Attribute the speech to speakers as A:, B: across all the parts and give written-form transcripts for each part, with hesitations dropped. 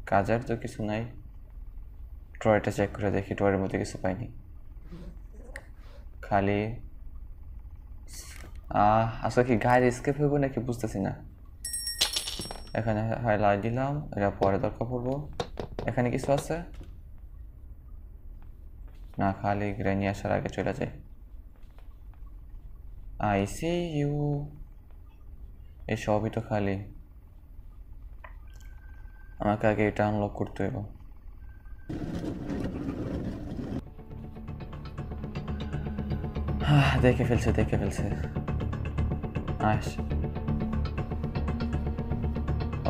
A: কাজের তো কিছু নাই। ট্রয়টা চেক করে দেখি, ট্রয়ের মধ্যে কিছু পাইনি, খালি আসলে কি গায়ের স্কেপ হইব নাকি বুঝতেছি না। এখানে হাইলাইট দিলাম, এটা পরে দরকার পড়বো। এখানে কিছু আছে না, খালি গ্রেনি আসার আগে চলে যায়। আই সি ইউ, এই সবই তো খালি। আমাকে আগে এটা আনলক করতে হইব। দেখে ফেলছে। আস,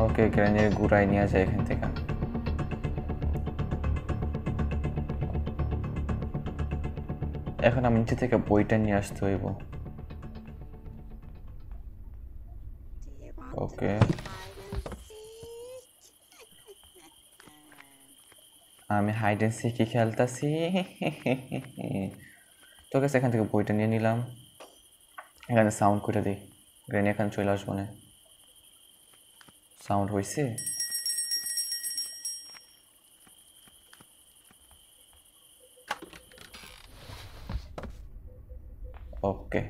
A: ওকে, গ্রেনির গুড়াই নিয়ে যায় এখান থেকে। এখন আমি নিচে থেকে বইটা নিয়ে আসতে হইব। ওকে, আমি হাইড অ্যান্ড সিকই খেলতেছি। তো গেছে, এখান থেকে বইটা নিয়ে নিলাম। এখানে সাউন্ড করে দিই, গ্রেনি এখানে চলে আসবো না। সাউন্ড হয়েছে। ওকে,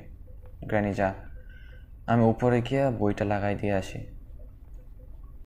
A: গ্র্যানি যা, আমি উপরে গিয়ে বইটা লাগাই দিয়ে আসি।